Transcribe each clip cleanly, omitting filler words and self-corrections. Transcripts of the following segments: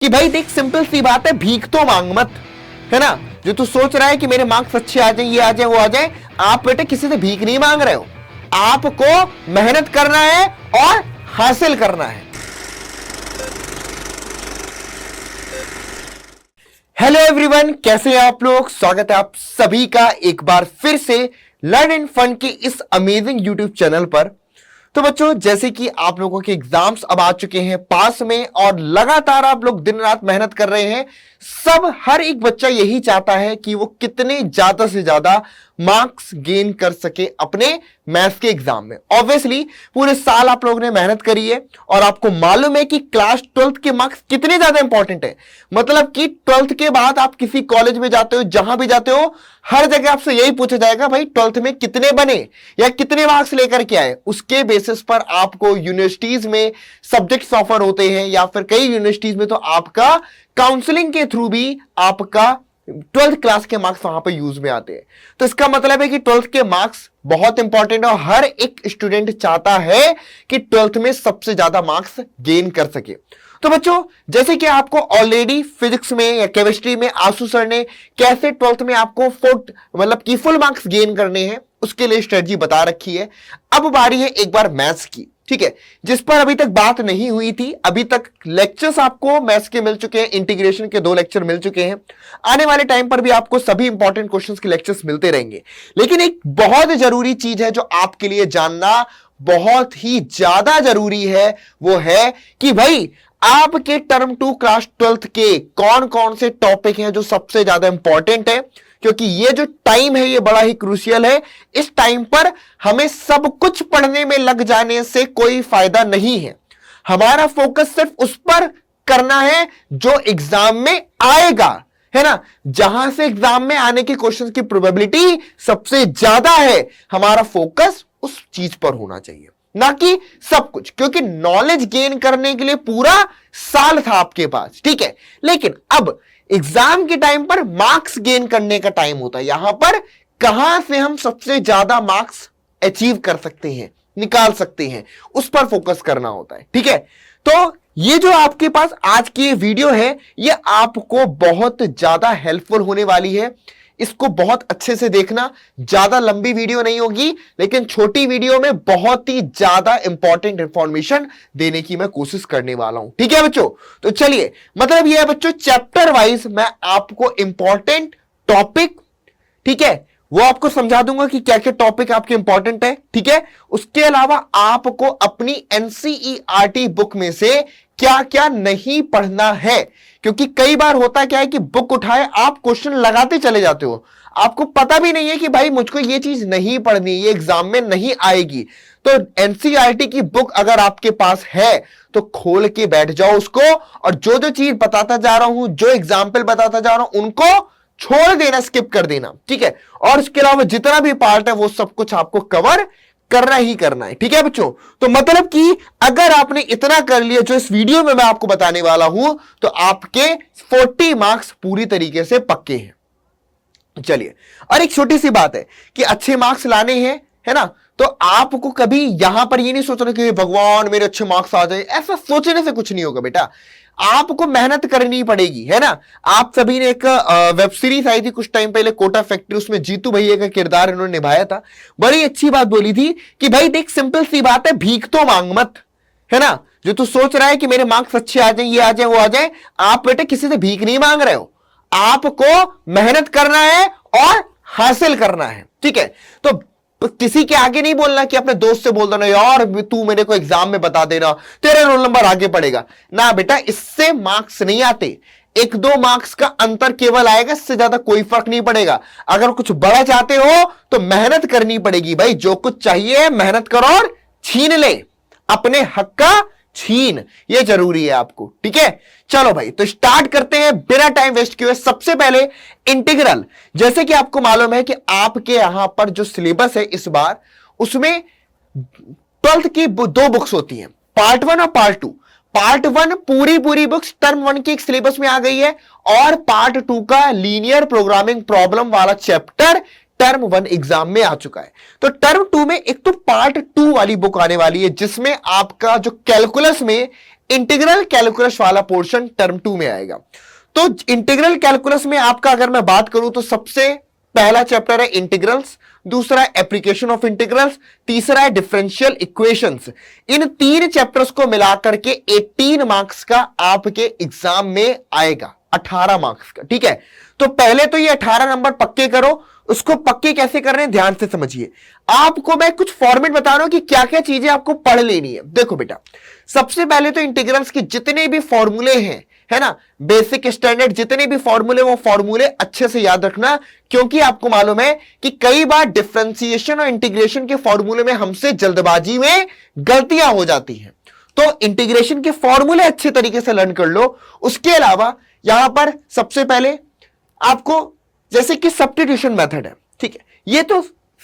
कि भाई देख सिंपल सी बात है, भीख तो मांग मत, है ना। जो तू सोच रहा है कि मेरे मार्क्स अच्छे आ जाए, ये आ जाए, वो आ जाए, आप बेटे किसी से भीख नहीं मांग रहे हो। आपको मेहनत करना है और हासिल करना है। हेलो एवरीवन, कैसे हैं आप लोग। स्वागत है आप सभी का एक बार फिर से लर्न एंड फन के इस अमेजिंग यूट्यूब चैनल पर। तो बच्चों, जैसे कि आप लोगों के एग्जाम्स अब आ चुके हैं पास में और लगातार आप लोग दिन रात मेहनत कर रहे हैं। हर एक बच्चा यही चाहता है कि वो कितने ज्यादा से ज्यादा मार्क्स गेन कर सके अपने मैथ्स के एग्जाम में। ऑब्वियसली पूरे साल आप लोगों ने मेहनत करी है और आपको मालूम है कि क्लास 12th के मार्क्स कितने ज्यादा इंपॉर्टेंट है। मतलब कि 12th के बाद आप किसी कॉलेज में जाते हो, जहां भी जाते हो, हर जगह आपसे यही पूछा जाएगा, भाई 12th में कितने बने या कितने मार्क्स लेकर के आए। उसके बेसिस पर आपको यूनिवर्सिटीज में सब्जेक्ट्स ऑफर होते हैं या फिर कई यूनिवर्सिटीज में तो आपका काउंसलिंग के थ्रू भी आपका 12th क्लास के मार्क्स वहां पर यूज में आते हैं। तो इसका मतलब है कि 12th के मार्क्स बहुत इंपॉर्टेंट है और हर एक स्टूडेंट चाहता है कि 12th में सबसे ज्यादा मार्क्स गेन कर सके। तो बच्चों, जैसे कि आपको ऑलरेडी फिजिक्स में या केमिस्ट्री में आशु सर ने कैसे 12th में आपको फुल मार्क्स गेन करने हैं उसके लिए स्ट्रेटजी बता रखी है। अब बारी है एक बार मैथ्स की, ठीक है, जिस पर अभी तक बात नहीं हुई थी। अभी तक लेक्चर्स आपको मैथ्स के मिल चुके हैं, इंटीग्रेशन के 2 लेक्चर मिल चुके हैं। आने वाले टाइम पर भी आपको सभी इंपॉर्टेंट क्वेश्चंस के लेक्चर्स मिलते रहेंगे। लेकिन एक बहुत जरूरी चीज है जो आपके लिए जानना बहुत ही ज्यादा जरूरी है, वो है कि भाई आपके टर्म 2 क्लास 12th के कौन कौन से टॉपिक हैं जो सबसे ज्यादा इंपॉर्टेंट है। क्योंकि ये जो टाइम है ये बड़ा ही क्रूशियल है। इस टाइम पर हमें सब कुछ पढ़ने में लग जाने से कोई फायदा नहीं है। हमारा फोकस सिर्फ उस पर करना है जो एग्जाम में आएगा, है ना। जहां से एग्जाम में आने के क्वेश्चन की प्रोबेबिलिटी सबसे ज्यादा है, हमारा फोकस उस चीज पर होना चाहिए, ना कि सब कुछ। क्योंकि नॉलेज गेन करने के लिए पूरा साल था आपके पास, ठीक है। लेकिन अब एग्जाम के टाइम पर मार्क्स गेन करने का टाइम होता है। यहां पर कहां से हम सबसे ज्यादा मार्क्स अचीव कर सकते हैं, निकाल सकते हैं, उस पर फोकस करना होता है, ठीक है। तो ये जो आपके पास आज की वीडियो है ये आपको बहुत ज्यादा हेल्पफुल होने वाली है। इसको बहुत अच्छे से देखना। ज्यादा लंबी वीडियो नहीं होगी, लेकिन छोटी वीडियो में बहुत ही ज्यादा इंपॉर्टेंट इंफॉर्मेशन देने की मैं कोशिश करने वाला हूं, ठीक है बच्चों। तो चलिए, मतलब ये है बच्चों, चैप्टर वाइज मैं आपको इंपॉर्टेंट टॉपिक, ठीक है, वो आपको समझा दूंगा कि क्या क्या टॉपिक आपके इंपॉर्टेंट है, ठीक है। उसके अलावा आपको अपनी एनसीईआरटी बुक में से क्या क्या नहीं पढ़ना है। क्योंकि कई बार होता क्या है कि बुक उठाए आप क्वेश्चन लगाते चले जाते हो, आपको पता भी नहीं है कि भाई मुझको ये चीज नहीं पढ़नी, ये एग्जाम में नहीं आएगी। तो एनसीईआरटी की बुक अगर आपके पास है तो खोल के बैठ जाओ उसको, और जो जो चीज बताता जा रहा हूं, जो एग्जाम्पल बताता जा रहा हूं, उनको छोड़ देना, स्किप कर देना, ठीक है। और इसके अलावा जितना भी पार्ट है वो सब कुछ आपको कवर करना ही करना है, ठीक है बच्चों। तो मतलब कि अगर आपने इतना कर लिया जो इस वीडियो में मैं आपको बताने वाला हूं, तो आपके 40 मार्क्स पूरी तरीके से पक्के हैं। चलिए, और एक छोटी सी बात है कि अच्छे मार्क्स लाने हैं, है ना, तो आपको कभी यहां पर ये नहीं सोचना कि भगवान मेरे अच्छे मार्क्स आ जाए। ऐसा सोचने से कुछ नहीं होगा बेटा, आपको मेहनत करनी पड़ेगी, है ना। आप सभी ने एक वेब सीरीज आई थी कुछ टाइम पहले, कोटा फैक्ट्री, उसमें जीतू भैया का किरदार इन्होंने निभाया था। बड़ी अच्छी बात बोली थी कि भाई देख सिंपल सी बात है, भीख तो मांग मत, है ना। जो तू सोच रहा है कि मेरे मार्क्स अच्छे आ जाए, ये आ जाए, वो आ जाए, आप बेटे किसी से भीख नहीं मांग रहे हो। आपको मेहनत करना है और हासिल करना है, ठीक है। तो किसी के आगे नहीं बोलना कि अपने दोस्त से बोल देना यार तू मेरे को एग्जाम में बता देना, तेरे रोल नंबर आगे पड़ेगा ना बेटा। इससे मार्क्स नहीं आते, 1-2 मार्क्स का अंतर केवल आएगा, इससे ज्यादा कोई फर्क नहीं पड़ेगा। अगर कुछ बड़ा चाहते हो तो मेहनत करनी पड़ेगी भाई। जो कुछ चाहिए मेहनत करो और छीन ले, अपने हक का छीन, ये जरूरी है आपको, ठीक है। चलो भाई, तो स्टार्ट करते हैं बिना टाइम वेस्ट किए। सबसे पहले इंटीग्रल। जैसे कि आपको मालूम है कि आपके यहां पर जो सिलेबस है इस बार, उसमें 12th की 2 बुक्स होती हैं, पार्ट 1 और पार्ट 2। पार्ट 1 पूरी बुक्स टर्म 1 के सिलेबस में आ गई है, और पार्ट 2 का लीनियर प्रोग्रामिंग प्रॉब्लम वाला चैप्टर टर्म 1 एग्जाम में आ चुका है। तो टर्म 2 में एक तो पार्ट 2 वाली बुक आने वाली है, जिसमें आपका जो कैलकुलस में इंटीग्रल कैलकुलस वाला पोर्शन टर्म 2 में आएगा। तो इंटीग्रल कैलकुलस में आपका अगर मैं बात करूं तो सबसे पहला चैप्टर है इंटीग्रल्स, दूसरा है एप्लीकेशन ऑफ इंटीग्रल्स, तीसरा है डिफरेंशियल इक्वेशंस। इन 3 चैप्टर्स को मिलाकर के 18 मार्क्स का आपके एग्जाम में आएगा, 18 मार्क्स का। ठीक है, तो पहले तो ये 18 नंबर पक्के करो। उसको पक्के कैसे कर रहे हैं ध्यान से समझिए। आपको मैं कुछ फॉर्मेट बता रहा हूं कि क्या क्या चीजें आपको पढ़ लेनी है। देखो बेटा, सबसे पहले तो इंटीग्रल्स के जितने भी फॉर्मूले हैं, है ना, बेसिक स्टैंडर्ड जितने भी फॉर्मूले, वो फॉर्मूले अच्छे से याद रखना, क्योंकि आपको मालूम है कि कई बार डिफरेंशिएशन और इंटीग्रेशन के फॉर्मूले में हमसे जल्दबाजी में गलतियां हो जाती हैं। तो इंटीग्रेशन के फॉर्मूले अच्छे तरीके से लर्न कर लो। उसके अलावा यहां पर सबसे पहले आपको जैसे कि सब्स्टिट्यूशन मेथड है, ठीक है, ये तो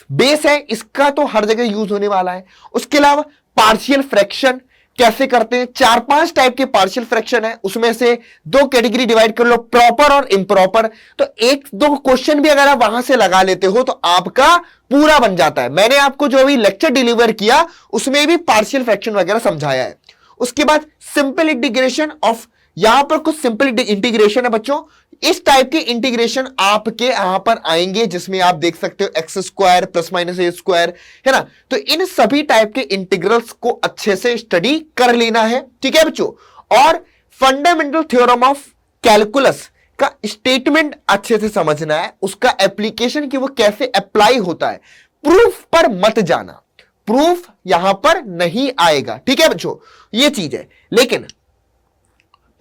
बेस है, इसका तो हर जगह यूज होने वाला है। उसके अलावा पार्शियल फ्रैक्शन कैसे करते हैं, 4-5 टाइप के पार्शियल फ्रैक्शन है, उसमें से 2 कैटेगरी डिवाइड कर लो, प्रॉपर और इम्प्रॉपर। तो 1-2 क्वेश्चन भी अगर आप वहां से लगा लेते हो तो आपका पूरा बन जाता है। मैंने आपको जो भी लेक्चर डिलीवर किया उसमें भी पार्शियल फ्रैक्शन वगैरह समझाया है। उसके बाद सिंपल इंटीग्रेशन ऑफ, यहां पर कुछ सिंपल इंटीग्रेशन है बच्चों। इस टाइप के इंटीग्रेशन आपके यहां पर आएंगे, जिसमें आप देख सकते हो x² प्लस माइनस a², है ना। तो इन सभी टाइप के इंटीग्रल्स को अच्छे से स्टडी कर लेना है, ठीक है बच्चों। और फंडामेंटल थ्योरम ऑफ कैलकुलस का स्टेटमेंट अच्छे से समझना है, उसका एप्लीकेशन कि वो कैसे अप्लाई होता है। प्रूफ पर मत जाना, प्रूफ यहां पर नहीं आएगा, ठीक है बच्चों, ये चीज है। लेकिन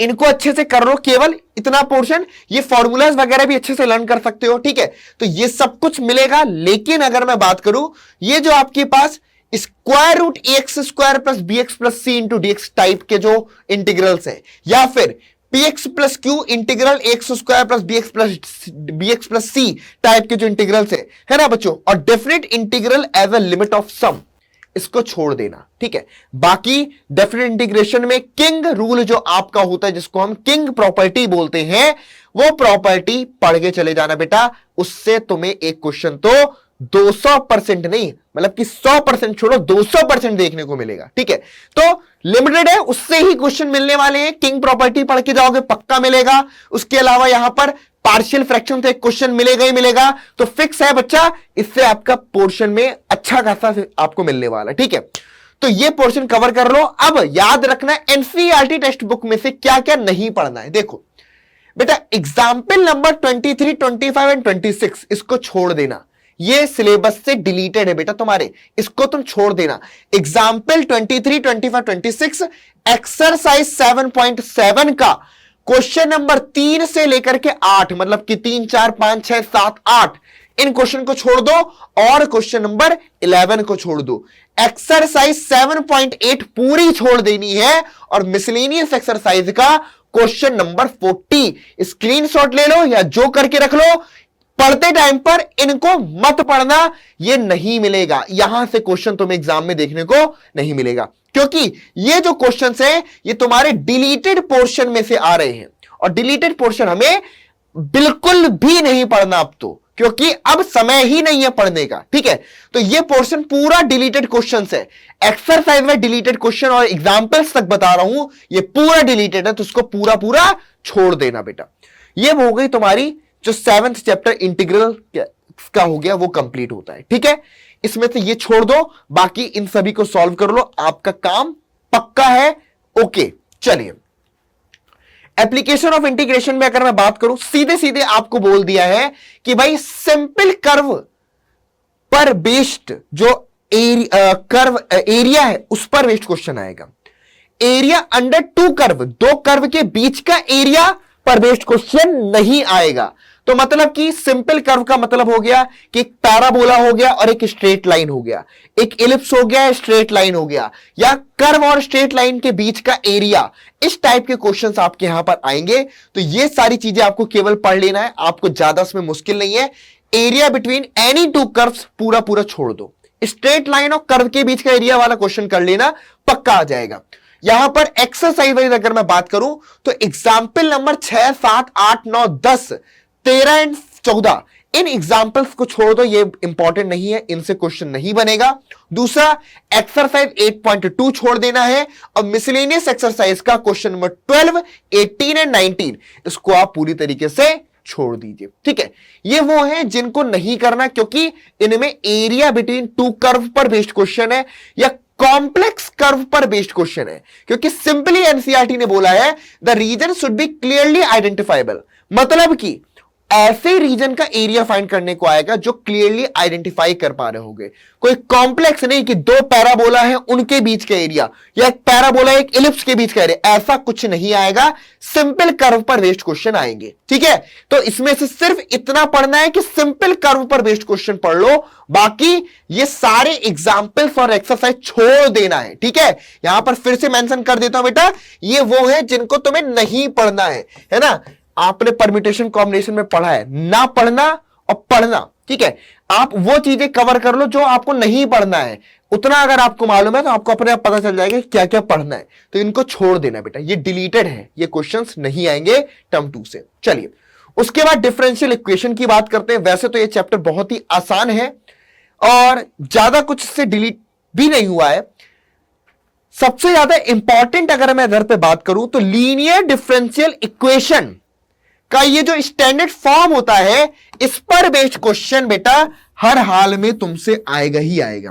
इनको अच्छे से कर लो, केवल इतना पोर्शन, ये फॉर्मूलाज वगैरह भी अच्छे से लर्न कर सकते हो, ठीक है। तो ये सब कुछ मिलेगा। लेकिन अगर मैं बात करूं, ये जो आपके पास square root ax² plus bx plus c into dx type के जो इंटीग्रल्स है, या फिर px plus q integral x² plus bx plus c type के जो इंटीग्रल्स है ना बच्चों, और definite integral as a limit of sum, इसको छोड़ देना, ठीक है। बाकी डेफिनेट इंटीग्रेशन में किंग रूल जो आपका होता है, जिसको हम किंग प्रॉपर्टी बोलते हैं, वो प्रॉपर्टी पढ़ के चले जाना बेटा। उससे तुम्हें एक क्वेश्चन तो 200% नहीं, मतलब कि 100% छोड़ो, 200% देखने को मिलेगा, ठीक है। तो लिमिटेड है, उससे ही क्वेश्चन मिलने वाले हैं। किंग प्रॉपर्टी पढ़ के जाओगे पक्का मिलेगा। उसके अलावा यहां पर पार्शियल फ्रैक्शन से एक क्वेश्चन मिलेगा ही मिलेगा, तो फिक्स है बच्चा, इससे आपका पोर्शन में अच्छा खासा आपको मिलने वाला, ठीक है। तो ये पोर्शन कवर कर लो। अब याद रखना एनसीईआरटी टेक्स्ट बुक में से क्या क्या नहीं पढ़ना है। देखो बेटा, एग्जाम्पल नंबर 23, 25 एंड 26 इसको छोड़ देना, ये सिलेबस से डिलीटेड है बेटा तुम्हारे, इसको तुम छोड़ देना। एग्जाम्पल 23, 25, 26 एक्सरसाइज 7.7 का क्वेश्चन नंबर 3 से लेकर के 8, मतलब कि 3, 4, 5, 6, 7, 8, इन क्वेश्चन को छोड़ दो और क्वेश्चन नंबर 11 को छोड़ दो। एक्सरसाइज 7.8 पूरी छोड़ देनी है, और मिसलेनियस एक्सरसाइज का क्वेश्चन नंबर 40 स्क्रीनशॉट ले लो या जो करके रख लो। पढ़ते टाइम पर इनको मत पढ़ना, ये नहीं मिलेगा, यहां से क्वेश्चन तुम्हें एग्जाम में देखने को नहीं मिलेगा, क्योंकि ये जो क्वेश्चंस हैं ये तुम्हारे डिलीटेड पोर्शन में से आ रहे हैं, और डिलीटेड पोर्शन हमें बिल्कुल भी नहीं पढ़ना अब तो, क्योंकि अब समय ही नहीं है पढ़ने का, ठीक है। तो ये पोर्शन पूरा डिलीटेड क्वेश्चंस है, एक्सरसाइज में डिलीटेड क्वेश्चन और एग्जांपल्स तक बता रहा हूं, ये पूरा डिलीटेड है, तो उसको पूरा पूरा छोड़ देना बेटा। ये हो गई तुम्हारी जो 7th चैप्टर इंटीग्रल का हो गया, वो कंप्लीट होता है, ठीक है। इसमें से ये छोड़ दो, बाकी इन सभी को सॉल्व कर लो, आपका काम पक्का है। ओके, चलिए एप्लीकेशन ऑफ इंटीग्रेशन में अगर मैं बात करूं, सीधे सीधे आपको बोल दिया है कि भाई सिंपल कर्व पर बेस्ड जो कर्व एरिया है उस पर बेस्ड क्वेश्चन आएगा। एरिया अंडर 2 कर्व, 2 कर्व के बीच का एरिया पर बेस्ड क्वेश्चन नहीं आएगा। तो मतलब कि सिंपल कर्व का मतलब हो गया कि एक पैराबोला हो गया और एक स्ट्रेट लाइन हो गया, एक इलिप्स हो गया, स्ट्रेट लाइन हो गया, या कर्व और स्ट्रेट लाइन के बीच का एरिया, इस टाइप के क्वेश्चंस आपके यहां पर आएंगे। तो ये सारी चीजें आपको केवल पढ़ लेना है, आपको ज्यादा इसमें मुश्किल नहीं है। एरिया बिटवीन एनी 2 कर्व्स पूरा पूरा छोड़ दो, स्ट्रेट लाइन और कर्व के बीच का एरिया वाला क्वेश्चन कर लेना, पक्का आ जाएगा। यहां पर एक्सरसाइज वाइज अगर मैं बात करूं तो example number 6, 7, 8, 9, 10, 13 and 14 in examples को छोड़ दो, ये इंपॉर्टेंट नहीं है, इनसे क्वेश्चन नहीं बनेगा। दूसरा, एक्सरसाइज 8.2 छोड़ देना है और मिसलेनियस एक्सरसाइज का क्वेश्चन नंबर 12, 18 एंड 19 इसको आप पूरी तरीके से छोड़ दीजिए। ठीक है, ये वो है जिनको नहीं करना, क्योंकि इनमें एरिया बिटवीन टू कर्व पर बेस्ड क्वेश्चन है या कॉम्प्लेक्स कर्व पर बेस्ड क्वेश्चन है, क्योंकि सिंपली एनसीईआरटी ने बोला है the reason should be clearly identifiable, मतलब कि ऐसे रीजन का एरिया फाइंड करने को आएगा जो क्लियरली आइडेंटिफाई कर पा रहे होंगे। कोई कॉम्प्लेक्स नहीं कि दो पैराबोला है उनके बीच का एरिया या एक पैराबोला एक इलिप्स के बीच का एरिया, ऐसा कुछ नहीं आएगा, सिंपल कर्व पर बेस्ड क्वेश्चन आएंगे। ठीक है, तो इसमें से सिर्फ इतना पढ़ना है कि सिंपल कर्व पर बेस्ड क्वेश्चन पढ़ लो, बाकी ये सारे एग्जाम्पल्स और एक्सरसाइज छोड़ देना है। ठीक है, यहां पर फिर से मेंशन कर देता हूं बेटा, ये वो है जिनको तुम्हें नहीं पढ़ना है ना। आपने परम्यूटेशन कॉम्बिनेशन में पढ़ा है, ना पढ़ना और पढ़ना। ठीक है, आप वो चीजें कवर कर लो जो आपको नहीं पढ़ना है, उतना अगर आपको मालूम है तो आपको अपने आप पता चल जाएगा क्या क्या पढ़ना है, तो इनको छोड़ देना बेटा, ये डिलीटेड है, ये क्वेश्चंस नहीं आएंगे टर्म 2 से। चलिए, उसके बाद डिफरेंशियल इक्वेशन की बात करते हैं। वैसे तो ये चैप्टर बहुत ही आसान है और ज्यादा कुछ इससे डिलीट भी नहीं हुआ है। सबसे ज्यादा इंपॉर्टेंट अगर मैं इधर पे बात करूं तो लीनियर डिफरेंशियल इक्वेशन का ये जो स्टैंडर्ड फॉर्म होता है, इस पर बेस्ड क्वेश्चन बेटा हर हाल में तुमसे आएगा ही आएगा।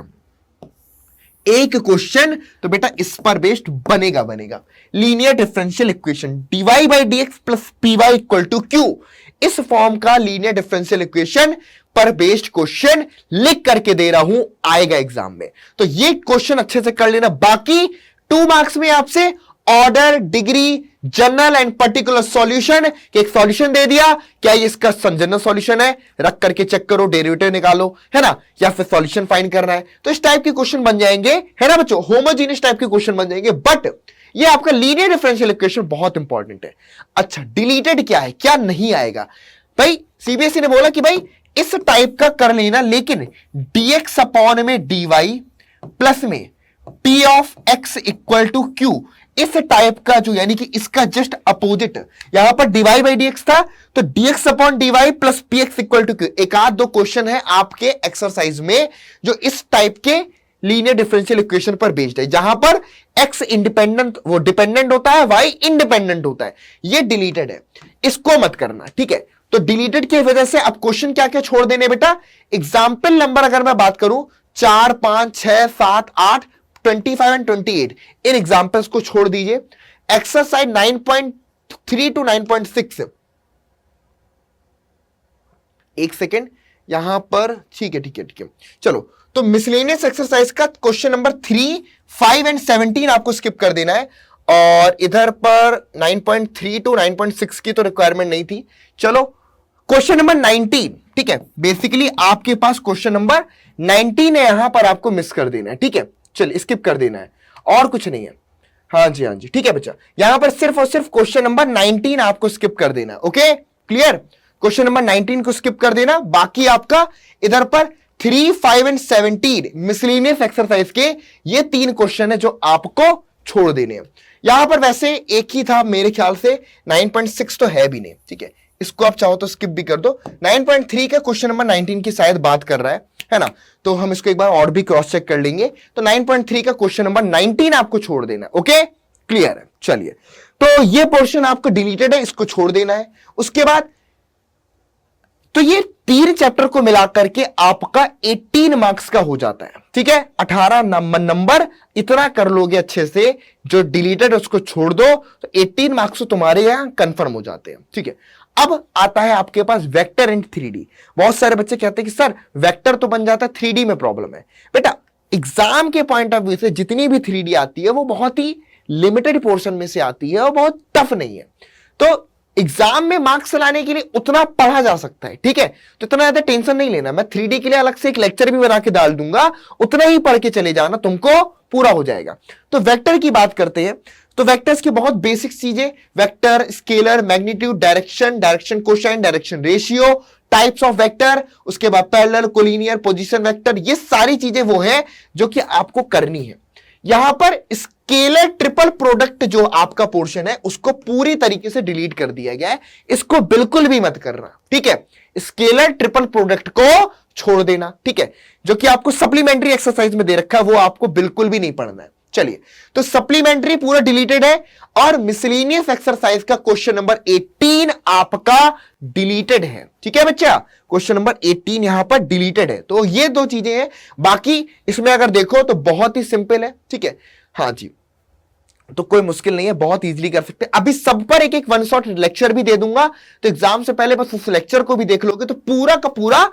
एक क्वेश्चन तो बेटा इस पर बेस्ड बनेगा। Linear differential equation dy by dx plus py equal to q, इस फॉर्म का लीनियर डिफरेंशियल इक्वेशन पर बेस्ड क्वेश्चन लिख करके दे रहा हूं, आएगा एग्जाम में। तो ये क्वेश्चन अच्छे से कर लेना। बाकी 2 मार्क्स में आपसे order, degree, general and particular solution के एक सॉल्यूशन दे दिया, क्या ये इसका संजनल सॉल्यूशन है, रख करके चेक करो, डेरिवेटिव निकालो, है ना, या फिर सॉल्यूशन फाइंड करना है, तो इस टाइप के क्वेश्चन बन जाएंगे, है ना बच्चों, होमोजीनियस टाइप के क्वेश्चन बन जाएंगे। बट ये आपका लीनियर डिफरेंशियल इक्वेशन बहुत इंपॉर्टेंट है। अच्छा, डिलीटेड क्या है, क्या नहीं आएगा भाई, सीबीएसई ने बोला कि भाई इस टाइप का कर लेना, लेकिन dx अपॉन में dy प्लस में p of x equal to q, इस टाइप का जो, यानी कि इसका जस्ट अपोजिट, यहां पर dy बाई dx था तो dx upon dy plus px equal to q। एक आध दो क्वेश्चन है आपके एक्सरसाइज में जो इस टाइप के लीनियर डिफरेंशियल इक्वेशन पर बेस्ड है, जहां पर x इंडिपेंडेंट वो डिपेंडेंट होता है, y इंडिपेंडेंट होता है, ये डिलीटेड है, इसको मत करना। ठीक है, तो डिलीटेड की वजह से अब क्वेश्चन क्या क्या छोड़ देने बेटा। एग्जाम्पल नंबर अगर मैं बात करूं 4, 5, 6, 7, 8, 25 एंड 28, इन एग्जाम्पल्स को छोड़ दीजिए। एक्सरसाइज 9.3 टू 9.6, एक सेकेंड यहां पर, ठीक है, चलो, तो मिसलेनियस एक्सरसाइज का क्वेश्चन नंबर 3, 5 एंड 17 आपको स्किप कर देना है, और इधर पर 9.3 टू 9.6 की तो रिक्वायरमेंट नहीं थी। चलो, क्वेश्चन नंबर 19, ठीक है, बेसिकली आपके पास क्वेश्चन नंबर 19 है, यहां पर आपको मिस कर देना है। ठीक है, चलिए स्किप कर देना है, और कुछ नहीं है। हाँ जी, ठीक है बच्चा, यहां पर सिर्फ और सिर्फ क्वेश्चन नंबर 19 आपको स्किप कर देना। ओके, क्लियर, क्वेश्चन नंबर 19 को स्किप कर देना, बाकी आपका इधर पर 3, 5 एंड 17 मिसलेनियस एक्सरसाइज के ये 3 क्वेश्चन है जो आपको छोड़ देने हैं। यहां पर वैसे एक ही था मेरे ख्याल से, 9.6 तो है भी नहीं। ठीक है, इसको आप चाहो तो स्किप भी कर दो। 9.3 का क्वेश्चन नंबर 19 की शायद बात कर रहा है ना, तो हम इसको एक बार और भी क्रॉस चेक कर लेंगे। तो 9.3 का क्वेश्चन नंबर 19 आपको छोड़ देना। ओके, क्लियर है। चलिए, तो ये पोर्शन आपको डिलीटेड है, इसको छोड़ देना है। उसके बाद तो ये 3 चैप्टर को मिलाकर के आपका 18 मार्क्स का हो जाता है। ठीक है, 18 नंबर इतना कर लोगे अच्छे से, जो डिलीटेड उसको छोड़ दो तो 18 मार्क्स तो तुम्हारे यहां कंफर्म हो जाते हैं। ठीक है, अब आता है आपके पास वेक्टर एंड 3D। बहुत सारे बच्चे कहते हैं कि सर वेक्टर तो बन जाता है, 3D में प्रॉब्लम है। बेटा एग्जाम के पॉइंट ऑफ व्यू से जितनी भी 3D आती है वो बहुत ही लिमिटेड पोर्शन में से आती है और बहुत टफ नहीं है, तो एग्जाम में मार्क्स लाने के लिए उतना पढ़ा जा सकता है। ठीक है, तो इतना ज्यादा टेंशन नहीं लेना, मैं 3D के लिए अलग से एक लेक्चर भी बना के डाल दूंगा, उतना ही पढ़ के चले जाना, तुमको पूरा हो जाएगा। तो वेक्टर की बात करते हैं, तो वेक्टर्स की बहुत बेसिक चीजें, vector, scalar, magnitude, direction cosine, direction ratio, types of vector, उसके बाद पैरेलल, कोलिनियर, पोजीशन वेक्टर, ये सारी चीजें वो हैं जो कि आपको करनी है। यहां पर स्केलर ट्रिपल प्रोडक्ट जो आपका पोर्शन है उसको पूरी तरीके से डिलीट कर दिया गया है, इसको बिल्कुल भी मत करना, ठीक है। स्केलर ट्रिपल प्रोडक्ट को छोड़ देना, ठीक है, जो कि आपको सप्लीमेंट्री एक्सरसाइज में दे रखा है वो आपको बिल्कुल भी नहीं पढ़ना है। चलिए, तो सप्लीमेंट्री पूरा डिलीटेड है और मिसलेनियस एक्सरसाइज का क्वेश्चन नंबर 18 आपका डिलीटेड है, ठीक है बच्चा। क्वेश्चन नंबर 18 यहां पर डिलीटेड है, तो ये दो चीजें हैं। बाकी इसमें अगर देखो तो बहुत ही सिंपल है, ठीक है। हाँ जी, तो कोई मुश्किल नहीं है, बहुत इजीली कर सकते हैं। अभी सब पर एक एक वन शॉट लेक्चर भी दे दूंगा, तो एग्जाम से पहले बस उस लेक्चर को भी देख लोगे तो पूरा का पूरा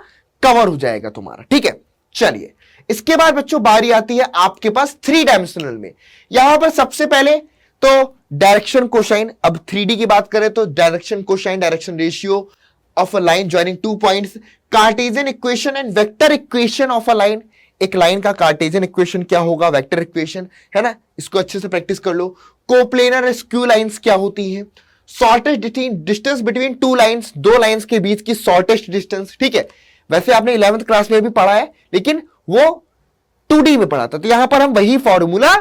कवर हो जाएगा तुम्हारा, ठीक है। चलिए, इसके बाद बच्चों बारी आती है आपके पास 3 डायमेंशनल में। यहां पर सबसे पहले तो डायरेक्शन कोसाइन, अब 3D की बात करें तो direction cosine, direction ratio of a line joining 2 points, Cartesian equation and vector equation of a line. एक लाइन का कार्टेशियन इक्वेशन क्या होगा, वेक्टर इक्वेशन, है ना, इसको अच्छे से प्रैक्टिस कर लो। कोप्लेनर स्क्यू लाइंस क्या होती है, shortest distance between 2 lines, 2 lines के बीच की शॉर्टेस्ट डिस्टेंस, ठीक है। वैसे आपने 11th क्लास में भी पढ़ा है, लेकिन वो 2D में पढ़ा था, तो यहां पर हम वही फॉर्मूला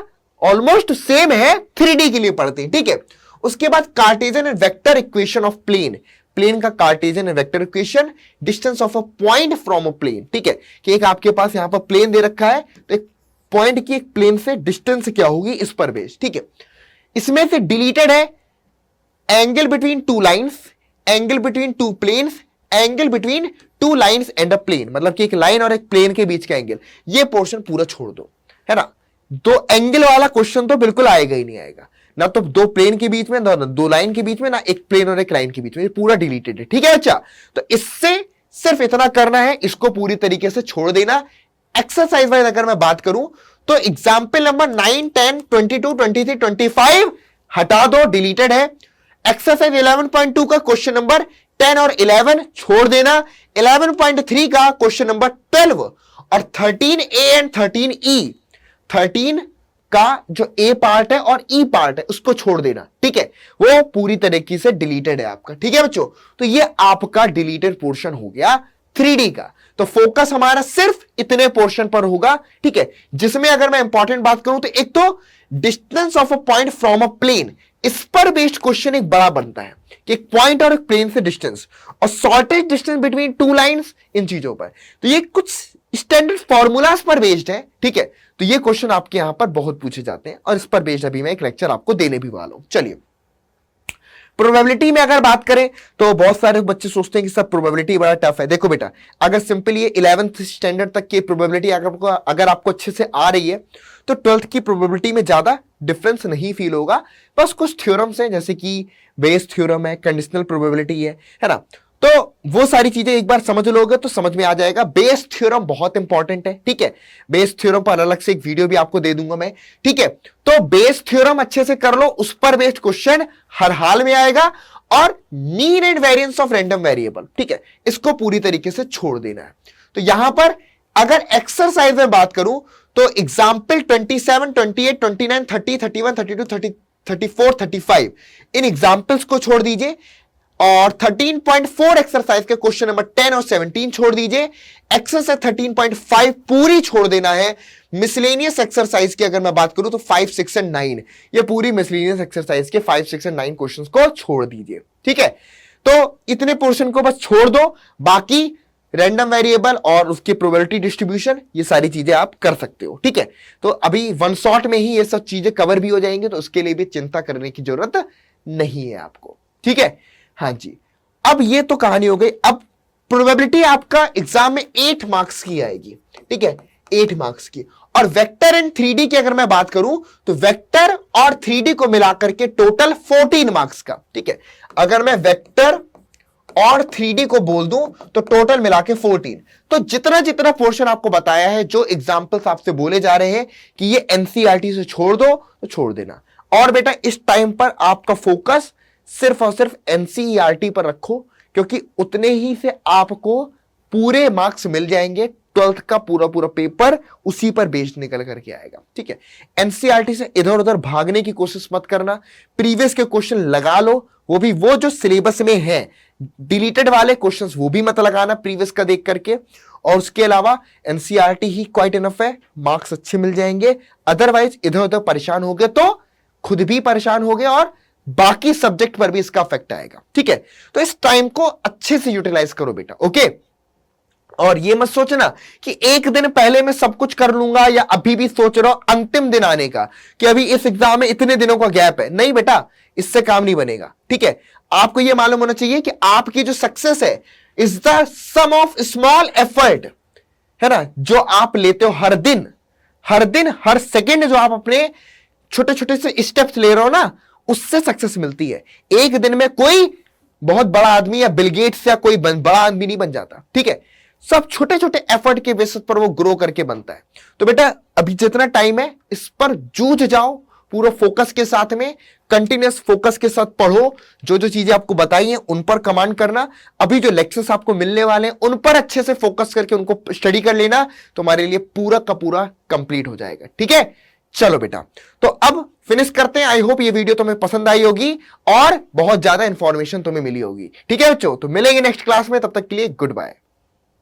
ऑलमोस्ट सेम है 3D के लिए पढ़ते हैं, ठीक है। उसके बाद Cartesian and vector equation of plane, plane का Cartesian and vector equation, distance of a point from a plane, ठीक है, कि एक आपके पास यहां पर प्लेन दे रखा है, तो एक पॉइंट की एक प्लेन से डिस्टेंस क्या होगी इस पर बेस्ड, ठीक है। इसमें से डिलीटेड है angle between 2 lines, angle between 2 planes, angle between 2 lines and a plane, मतलब कि एक लाइन और एक प्लेन के बीच का एंगल, ये पोर्शन पूरा छोड़ दो, है ना। 2 एंगल वाला क्वेश्चन तो बिल्कुल आएगा ही नहीं आएगा, ना तो 2 प्लेन के बीच में, ना 2 लाइन के बीच में, ना एक प्लेन और एक लाइन के बीच में, ये पूरा डिलीटेड है, ठीक है बच्चा। तो इससे सिर्फ इतना करना है, इसको पूरी तरीके से छोड़ देना। एक्सरसाइज वाइज अगर मैं बात करूं तो एग्जाम्पल नंबर 9, 10, 22, 23, 25 हटा दो, डिलीटेड है। एक्सरसाइज 11.2 का क्वेश्चन नंबर 10 और 11 छोड़ देना। 11.3 का क्वेश्चन नंबर 12 और 13A एंड 13E, 13 का जो ए पार्ट है और ई पार्ट है उसको छोड़ देना, ठीक है, वो पूरी तरीके से डिलीटेड है आपका, ठीक है बच्चों। तो ये आपका डिलीटेड पोर्शन हो गया 3D का। तो फोकस हमारा सिर्फ इतने पोर्शन पर होगा, ठीक है, जिसमें अगर मैं इंपॉर्टेंट बात करूं तो एक तो distance of a point from a plane, इस पर बेस्ड क्वेश्चन एक बड़ा बनता है कि एक पॉइंट और एक प्लेन से डिस्टेंस, और शॉर्टेस्ट डिस्टेंस बिटवीन 2 लाइंस, इन चीजों पर। तो ये कुछ स्टैंडर्ड फॉर्मूलाज पर बेस्ड है, ठीक है। तो ये क्वेश्चन आपके यहां पर बहुत पूछे जाते हैं और इस पर बेस्ड अभी मैं एक लेक्चर आपको देने भी वाला हूं। चलिए, प्रोबेबिलिटी में अगर बात करें तो बहुत सारे बच्चे सोचते हैं कि सब प्रोबेबिलिटी बड़ा टफ है। देखो बेटा, अगर सिंपली 11th स्टैंडर्ड तक की प्रोबेबिलिटी अगर आपको अच्छे से आ रही है तो 12th की प्रोबेबिलिटी में ज्यादा डिफरेंस नहीं फील होगा। बस कुछ थ्योरम्स हैं, जैसे कि बेस थ्योरम है, कंडीशनल प्रोबेबिलिटी है ना, तो वो सारी चीजें एक बार समझ लोगे तो समझ में आ जाएगा। बेस थ्योरम बहुत इंपॉर्टेंट है, ठीक है, बेस थ्योरम पर अलग से एक वीडियो भी आपको दे दूंगा मैं, ठीक है। तो बेस थ्योरम अच्छे से कर लो, उस पर बेस्ड क्वेश्चन हर हाल में आएगा। और mean and variance of random variable, ठीक है, इसको पूरी तरीके से छोड़ देना है। तो यहां पर अगर एक्सरसाइज में बात करूं तो एग्जाम्पल 27, 28, 29, 30, 31, 32, 34, 35 इन एग्जाम्पल्स को छोड़ दीजिए और 13.4 एक्सरसाइज के क्वेश्चन नंबर 10 और 17 छोड़ दीजिए। एक्सरसाइज 13.5 पूरी छोड़ देना है। मिसलेनियस एक्सरसाइज की अगर मैं बात करूं तो 5, 6 एंड 9, ये पूरी मिसलेनियस एक्सरसाइज के 5, 6 एंड 9 क्वेश्चंस को छोड़ दीजिए, ठीक है। तो इतने पोर्शन को बस छोड़ दो, बाकी रैंडम वेरिएबल और उसकी प्रोबेबिलिटी डिस्ट्रीब्यूशन, ये सारी चीजें आप कर सकते हो, ठीक है। तो अभी वन शॉट में ही ये सब चीजें कवर भी हो जाएंगे, तो उसके लिए भी चिंता करने की जरूरत नहीं है आपको, ठीक है। हाँ जी, अब ये तो कहानी हो गई। अब प्रोबेबिलिटी आपका एग्जाम में 8 मार्क्स की आएगी, ठीक है, 8 मार्क्स की। और वेक्टर एंड 3D की अगर मैं बात करूं तो वेक्टर और 3D को मिलाकर के टोटल 14 मार्क्स का, ठीक है। अगर मैं वेक्टर और 3D को बोल दूं तो टोटल मिला के 14। तो जितना जितना पोर्शन आपको बताया है, जो एग्जाम्पल्स आपसे बोले जा रहे हैं कि ये एनसीईआरटी से छोड़ दो, तो छोड़ देना। और बेटा इस टाइम पर आपका फोकस सिर्फ और सिर्फ एनसीईआरटी पर रखो, क्योंकि उतने ही से आपको पूरे मार्क्स मिल जाएंगे। 12th का पूरा पूरा पेपर उसी पर बेस्ड निकल करके आएगा, ठीक है। एनसीईआरटी से इधर उधर भागने की कोशिश मत करना। प्रीवियस के क्वेश्चन लगा लो, वो भी वो जो सिलेबस में है। डिलीटेड वाले क्वेश्चंस वो भी मत लगाना प्रीवियस का देख करके। और उसके अलावा एनसीईआरटी ही क्वाइट इनफ है, मार्क्स अच्छे मिल जाएंगे। अदरवाइज इधर उधर परेशान हो गए तो खुद भी परेशान हो गए और बाकी सब्जेक्ट पर भी इसका इफेक्ट आएगा। ठीक है, तो इस टाइम को अच्छे से यूटिलाइज करो बेटा। ओके, और ये मत सोचना कि एक दिन पहले मैं सब कुछ कर लूंगा या अभी भी सोच रहा हूं अंतिम दिन आने का कि अभी इस एग्जाम में इतने दिनों का गैप है। नहीं बेटा, इससे काम नहीं बनेगा। ठीक है, आपको यह मालूम होना चाहिए कि आपकी जो सक्सेस है is the sum of small effort, है ना, जो आप लेते हो हर दिन हर सेकेंड, जो आप अपने छोटे छोटे से स्टेप्स ले रहे हो ना, उससे सक्सेस मिलती है। एक दिन में कोई बहुत बड़ा आदमी या बिल गेट्स या कोई बड़ा आदमी नहीं बन जाता। ठीक है, सब छोटे छोटे एफर्ट के बेसिस पर वो ग्रो करके बनता है। तो बेटा अभी जितना टाइम है इस पर जूझ जाओ, पूरा फोकस के साथ में, कंटिन्यूअस फोकस के साथ पढ़ो। जो जो चीजें आपको बताई हैं उन पर कमांड करना। अभी जो लेक्चर्स आपको मिलने वाले हैं उन पर अच्छे से फोकस करके उनको स्टडी कर लेना, तुम्हारे लिए पूरा का पूरा कंप्लीट हो जाएगा। ठीक है, चलो बेटा, तो अब फिनिश करते हैं। आई होप ये वीडियो तुम्हें पसंद आई होगी और बहुत ज्यादा इंफॉर्मेशन तुम्हें मिली होगी। ठीक है बच्चों, तो मिलेंगे नेक्स्ट क्लास में, तब तक के लिए गुड बाय।